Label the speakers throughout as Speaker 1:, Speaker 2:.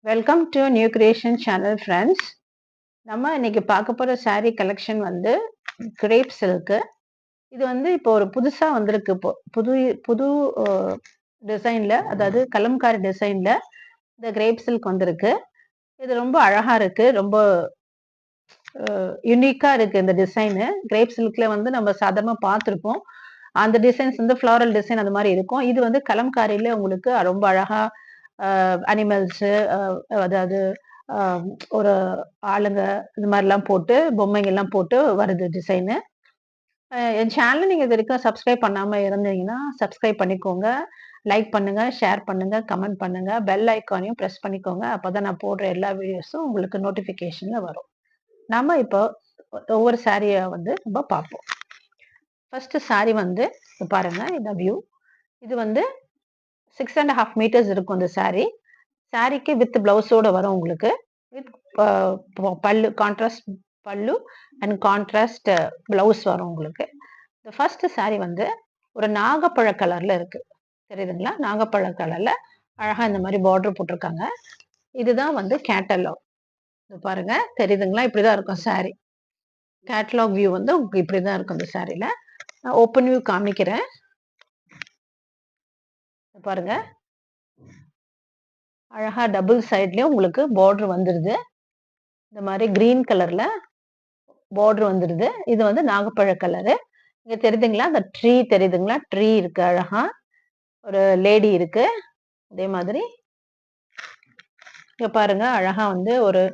Speaker 1: Welcome to new creation channel friends. நம்ம இன்னைக்கு பார்க்க போகிற saree கலெக்ஷன் வந்து கிரேப் சில்க்கு. இது வந்து இப்போ ஒரு புதுசாக வந்திருக்கு. இப்போ புது புது டிசைனில், அதாவது கலம்காரி டிசைனில் இந்த கிரேப் சில்க் வந்திருக்கு. இது ரொம்ப அழகாக இருக்குது, ரொம்ப யூனிக்காக இருக்குது இந்த டிசைனு. கிரேப் சில்கில் வந்து நம்ம சாதாரணமாக பார்த்துருப்போம். அந்த டிசைன்ஸ் வந்து ஃப்ளாரல் டிசைன் அந்த மாதிரி இருக்கும். இது வந்து கலம்காரியில் உங்களுக்கு ரொம்ப அழகாக அனிமல்ஸு, அதாவது ஒரு ஆளுங்க இந்த மாதிரிலாம் போட்டு, பொம்மைங்கள்லாம் போட்டு வருது டிசைனு. என் சேனலை நீங்கள் இது வரைக்கும் சப்ஸ்கிரைப் பண்ணாமல் இருந்தீங்கன்னா சப்ஸ்கிரைப் பண்ணிக்கோங்க, லைக் பண்ணுங்க, ஷேர் பண்ணுங்க, கமெண்ட் பண்ணுங்க, பெல் ஐக்கானையும் ப்ரெஸ் பண்ணிக்கோங்க. அப்போ தான் நான் போடுற எல்லா வீடியோஸும் உங்களுக்கு நோட்டிஃபிகேஷனில் வரும். நம்ம இப்போ ஒவ்வொரு சாரியை வந்து நம்ம பார்ப்போம். ஃபர்ஸ்ட் saree வந்து பாருங்க, இந்த வியூ. இது வந்து 6.5 meters இருக்கும் இந்த saree. சாரிக்கு வித் பிளவுஸோட வரும் உங்களுக்கு. வித் பல்லு, கான்ட்ராஸ்ட் பல்லு அண்ட் கான்ட்ராஸ்ட் பிளவுஸ் வரும் உங்களுக்கு. இந்த ஃபர்ஸ்ட் saree வந்து ஒரு நாகப்பழ கலர்ல இருக்கு, தெரியுதுங்களா? நாகப்பழ கலர்ல அழகா இந்த மாதிரி பார்டர் போட்டிருக்காங்க. இதுதான் வந்து கேட்டலாக். இது பாருங்க, தெரியுதுங்களா? இப்படிதான் இருக்கும் saree. கேட்டலாக் வியூ வந்து உங்களுக்கு இப்படிதான் இருக்கும் இந்த சாரியில. ஓப்பன் வியூ காமிக்கிறேன் பாருங்க. அழகா டபுள் சைட்லயும் உங்களுக்கு பார்டர் வந்துருது. இந்த மாதிரி கிரீன் கலர்ல பார்டர் வந்துருது. இது வந்து நாகப்பழ கலரு. இங்க தெரியுதுங்களா? அந்த ட்ரீ தெரியுதுங்களா? ட்ரீ இருக்கு, அழகா ஒரு லேடி இருக்கு. அதே மாதிரி இங்க பாருங்க, அழகா வந்து ஒரு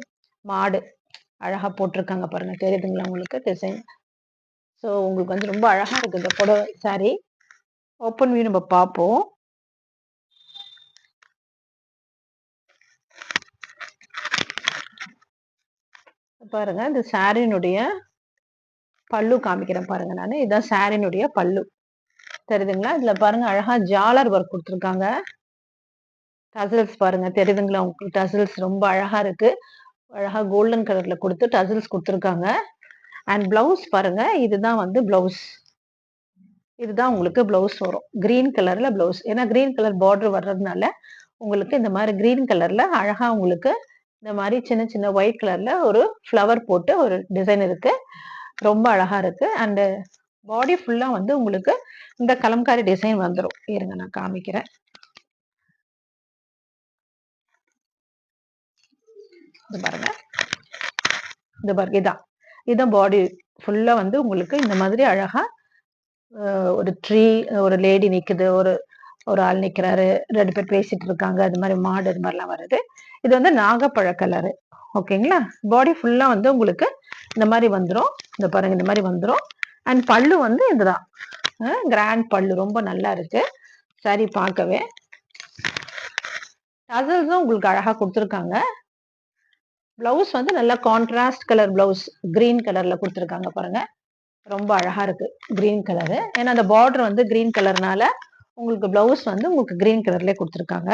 Speaker 1: மாடு அழகா போட்டிருக்காங்க பாருங்க, தெரியுதுங்களா உங்களுக்கு டிசைன்? ஸோ உங்களுக்கு வந்து ரொம்ப அழகா இருக்கு இந்த புடவை சாரி. ஓப்பன் வியூ நம்ம பார்ப்போம். பாருங்க, இந்த சாரியினுடைய பல்லு காமிக்கிறேன் பாருங்க. நான் இதுதான் சாரியினுடைய பல்லு, தெரியுதுங்களா? இதுல பாருங்க அழகா ஜாலர் ஒர்க் கொடுத்துருக்காங்க. டசல்ஸ் பாருங்க, தெரியுதுங்களா உங்களுக்கு? டசல்ஸ் ரொம்ப அழகா இருக்கு. அழகா கோல்டன் கலர்ல கொடுத்து டசல்ஸ் கொடுத்துருக்காங்க. அண்ட் பிளவுஸ் பாருங்க, இதுதான் வந்து பிளவுஸ். இதுதான் உங்களுக்கு பிளவுஸ் வரும். கிரீன் கலர்ல பிளவுஸ். ஏன்னா கிரீன் கலர் பார்டர் வர்றதுனால உங்களுக்கு இந்த மாதிரி கிரீன் கலர்ல அழகா உங்களுக்கு இந்த மாதிரி சின்ன சின்ன ஒயிட் கலர்ல ஒரு ஃப்ளவர் போட்டு ஒரு டிசைன் இருக்கு. ரொம்ப அழகா இருக்கு. அண்ட் பாடி ஃபுல்லா வந்து உங்களுக்கு இந்த கலம்காரி டிசைன் வந்துடும். இருங்க நான் காமிக்கிறேன். இது பாருங்க, இந்த பாருங்க, இதான் பாடி ஃபுல்லா வந்து உங்களுக்கு இந்த மாதிரி அழகா ஒரு ட்ரீ, ஒரு லேடி நிக்குது, ஒரு ஆள் நிக்கிறாரு, 2 பேர் பேசிட்டு இருக்காங்க, அது மாதிரி மாடு, இது மாதிரிலாம் வருது. இது வந்து நாகப்பழ கலரு. ஓகேங்களா? பாடி ஃபுல்லா வந்து உங்களுக்கு இந்த மாதிரி வந்துடும். இந்த பாருங்க, இந்த மாதிரி வந்துடும். அண்ட் பல்லு வந்து இதுதான் கிராண்ட் பல்லு, ரொம்ப நல்லா இருக்கு சாரி பார்க்கவே. டசல்ஸும் உங்களுக்கு அழகா கொடுத்துருக்காங்க. பிளவுஸ் வந்து நல்ல கான்ட்ராஸ்ட் கலர் பிளவுஸ், கிரீன் கலர்ல கொடுத்துருக்காங்க பாருங்க. ரொம்ப அழகா இருக்கு கிரீன் கலரு. ஏன்னா அந்த பார்டர் வந்து கிரீன் கலர்னால உங்களுக்கு பிளவுஸ் வந்து உங்களுக்கு கிரீன் கலர்லயே கொடுத்துருக்காங்க.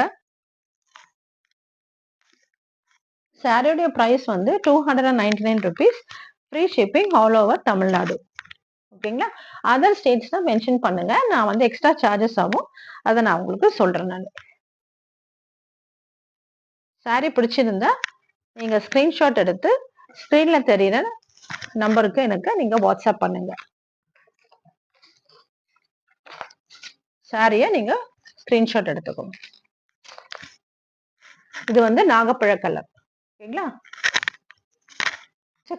Speaker 1: சாரியோடைய பிரைஸ் வந்து 299 rupees. Free shipping all over Tamil Nadu. ஓகேங்களா? அதர் ஸ்டேட்ஸ் தான் மென்ஷன் பண்ணுங்க, நான் வந்து எக்ஸ்ட்ரா சார்ஜஸ் ஆகும், அதை நான் உங்களுக்கு சொல்றேன். நான் சாரி பிடிச்சிருந்தா நீங்க ஸ்கிரீன்ஷாட் எடுத்து ஸ்கிரீன்ல தெரியுற நம்பருக்கு எனக்கு நீங்க வாட்ஸ்அப் பண்ணுங்க. சாரிய நீங்க ஸ்கிரீன்ஷாட் எடுத்துக்கோங்க. இது வந்து நாகப்பழ கலர். ஓகேங்களா?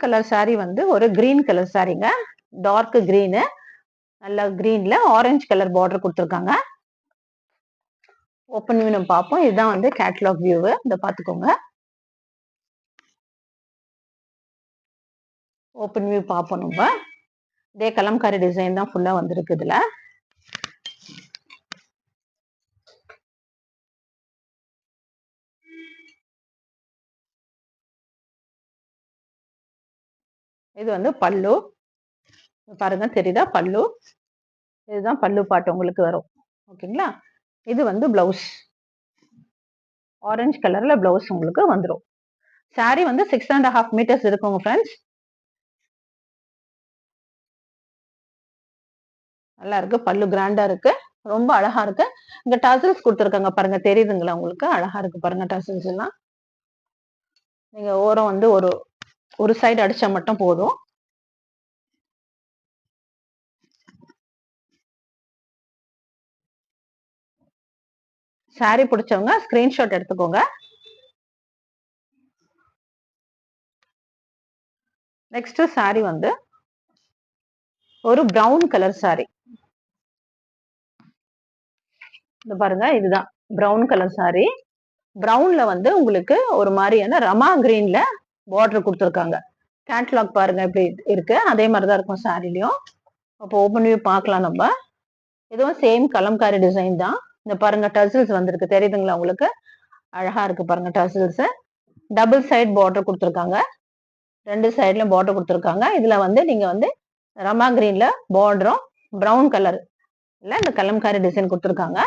Speaker 1: கலர் சாரி வந்து ஒரு கிரீன் கலர் சாரிங்க. டார்க் கிரீனு, நல்ல கிரீன்ல ஆரஞ்சு கலர் பார்டர் கொடுத்துருக்காங்க. ஓப்பன் வியூ நம்ம பார்ப்போம். இதுதான் வந்து கேட்டலாக் வியூ. இதை பார்த்துக்கோங்க. ஓப்பன் வியூ பார்ப்போம் நம்ம. இதே கலம்காரி டிசைன் தான் ஃபுல்லா வந்திருக்கு இதுல. இது வந்து பல்லு பாருங்க, தெரியுதா? பல்லு, இதுதான் பல்லு பாட்டு உங்களுக்கு வரும். ஓகேங்களா? இது வந்து பிளவுஸ், ஆரஞ்சு கலர்ல பிளவுஸ் உங்களுக்கு வந்துடும். சாரி வந்து 6.5 meters இருக்குங்க ஃப்ரெண்ட்ஸ். நல்லா இருக்கு, பல்லு கிராண்டா இருக்கு, ரொம்ப அழகா இருக்கு. இங்க டசல்ஸ் கொடுத்துருக்காங்க பாருங்க, தெரியுதுங்களா உங்களுக்கு? அழகா இருக்கு பாருங்க டசல்ஸ் எல்லாம். நீங்க ஓரம் வந்து ஒரு சைடு அடிச்சா மட்டும் போதும். சாரி பிடிச்சவங்க ஸ்கிரீன்ஷாட் எடுத்துக்கோங்க. நெக்ஸ்ட் சாரி வந்து ஒரு பிரவுன் கலர் சாரி. இந்த பாருங்க, இதுதான் பிரவுன் கலர் சாரி. பிரவுன்ல வந்து உங்களுக்கு ஒரு மாதிரியான ரமா கிரீன்ல பார்டர் கொடுத்துருக்காங்க. கேட்லாக் பாருங்க எப்படி இருக்கு, அதே மாதிரிதான் இருக்கும் சாரிலையும். அப்போ ஓப்பன் வியூ பார்க்கலாம் நம்ம. இதுவும் சேம் கலம்காரி டிசைன் தான். இந்த பாருங்க டசில்ஸ் வந்திருக்கு, தெரியுதுங்களா உங்களுக்கு? அழகா இருக்கு பாருங்க டசில்ஸ். டபுள் சைட் பார்டர் கொடுத்துருக்காங்க, 2 சைட்லயும் பார்டர் கொடுத்துருக்காங்க. இதுல வந்து நீங்க வந்து ரமா கிரீன்ல பார்டரும் பிரவுன் கலர் இல்ல இந்த கலம்காரி டிசைன் கொடுத்துருக்காங்க.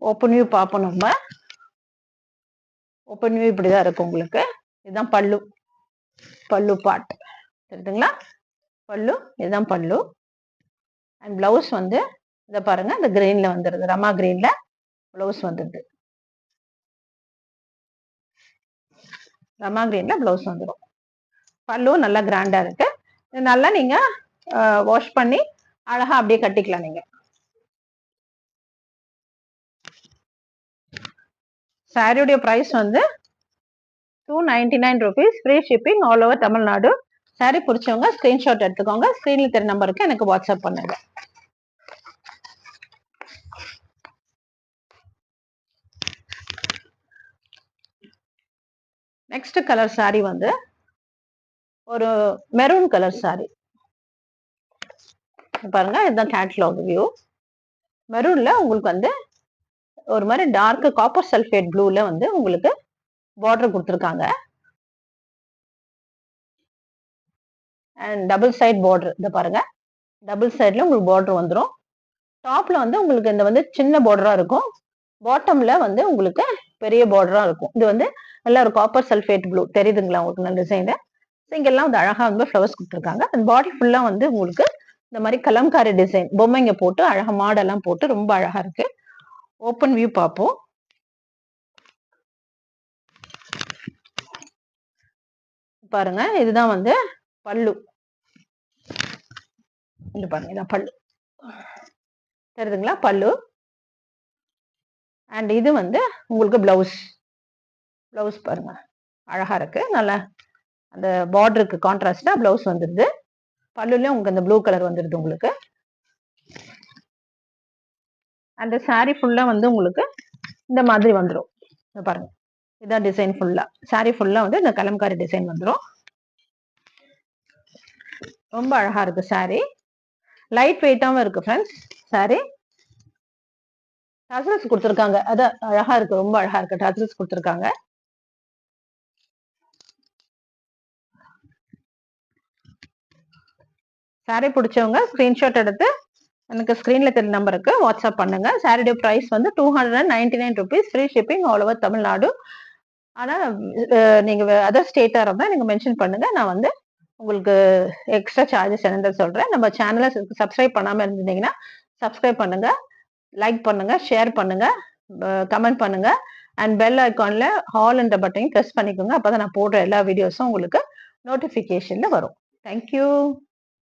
Speaker 1: ஓப்பன் வியூ பார்ப்போம் நம்ம. ஓப்பன் வியூ இப்படிதான் இருக்கு உங்களுக்கு. இதுதான் பல்லு, பல்லு பார்ட் தெரியுதுங்களா? பல்லு, இதுதான் பல்லு. அண்ட் பிளவுஸ் வந்து இதை பாருங்க, இந்த கிரீன்ல வந்துருது, ரமா கிரீன்ல பிளவுஸ் வந்துருது. ரமா கிரீன்ல பிளவுஸ் வந்துடும். பல்லு நல்லா கிராண்டா இருக்கு. நல்லா நீங்க வாஷ் பண்ணி அழகா அப்படியே கட்டிக்கலாம் நீங்க. சாரியுடைய பிரைஸ் வந்து 299 rupees, free shipping all over Tamil Nadu. Sorry பிடிச்சவங்க ஸ்கிரீன்ஷாட் எடுத்துக்கோங்க, ஸ்கிரீன்ல தெரிய நம்பருக்கு எனக்கு வாட்ஸ்அப் பண்ணுங்க. நெக்ஸ்ட் கலர் சாரி வந்து ஒரு மெரூன் கலர் சாரி. பாருங்க, இதுதான் கேட்லாக் வியூ. மெரூன்ல உங்களுக்கு வந்து ஒரு மாதிரி டார்க் காப்பர் சல்ஃபேட் ப்ளூல வந்து உங்களுக்கு பார்டர் கொடுத்துருக்காங்க. அண்ட் டபுள் சைட் பார்டர், இதை பாருங்க, டபுள் சைட்ல உங்களுக்கு பார்டர் வந்துடும். டாப்ல வந்து உங்களுக்கு இந்த வந்து சின்ன பார்டரா இருக்கும், பாட்டம்ல வந்து உங்களுக்கு பெரிய பார்டரா இருக்கும். இது வந்து நல்ல ஒரு காப்பர் சல்ஃபேட் ப்ளூ, தெரியுதுங்களா உங்களுக்கு? நல்ல டிசைன். இங்கெல்லாம் வந்து அழகா வந்து ஃப்ளவர்ஸ் கொடுத்துருக்காங்க. அந்த பாடி ஃபுல்லா வந்து உங்களுக்கு இந்த மாதிரி கலம்காரி டிசைன் பொம்மைங்க போட்டு அழகா மாடெல்லாம் போட்டு ரொம்ப அழகா இருக்கு. ஓப்பன் வியூ பார்ப்போம். பாருங்க, இதுதான் வந்து பல்லு. இது பாருங்க, இதான் பல்லு, தெரியுதுங்களா? பல்லு. அண்ட் இது வந்து உங்களுக்கு பிளவுஸ். பிளவுஸ் பாருங்க அழகா இருக்கு, நல்லா அந்த பார்டருக்கு கான்ட்ராஸ்டா பிளவுஸ் வந்துருது. பல்லுலயும் உங்களுக்கு அந்த ப்ளூ கலர் வந்துருது உங்களுக்கு. அந்த சாரி ஃபுல்லா வந்து உங்களுக்கு இந்த மாதிரி வந்துடும். பாருங்க, இதான் டிசைன் ஃபுல்லா. சாரி ஃபுல்லா வந்து இந்த கலம்காரி டிசைன் வந்துடும். ரொம்ப அழகா இருக்கு சாரி, லைட் வெயிட்டாவும் இருக்கு ஃப்ரெண்ட்ஸ். சாரி டசல்ஸ் கொடுத்துருக்காங்க, அது அழகா இருக்கு, ரொம்ப அழகா இருக்கு. டசல்ஸ் கொடுத்துருக்காங்க. சாரி பிடிச்சவங்க ஸ்கிரீன்ஷாட் எடுத்து எனக்கு ஸ்கிரீன்ல தெரிய நம்பருக்கு வாட்ஸ்அப் பண்ணுங்க. சாரியோட பிரைஸ் வந்து 299 rupees, free shipping all over Tamil Nadu. ஆனா நீங்க அதர் ஸ்டேட்டா இருந்தா நீங்க மென்ஷன் பண்ணுங்க, நான் வந்து உங்களுக்கு எக்ஸ்ட்ரா சார்ஜஸ் என்னன்னு சொல்றேன். நம்ம சேனலை சப்ஸ்கிரைப் பண்ணாம இருந்தீங்கன்னா சப்ஸ்கிரைப் பண்ணுங்க, லைக் பண்ணுங்க, ஷேர் பண்ணுங்க, கமெண்ட் பண்ணுங்க. அண்ட் பெல் ஐகான்ல ஹால் என்ற பட்டனையும் ப்ரெஸ் பண்ணிக்கோங்க. அப்பதான் நான் போடுற எல்லா வீடியோஸும் உங்களுக்கு நோட்டிபிகேஷன்ல வரும். தேங்க்யூ.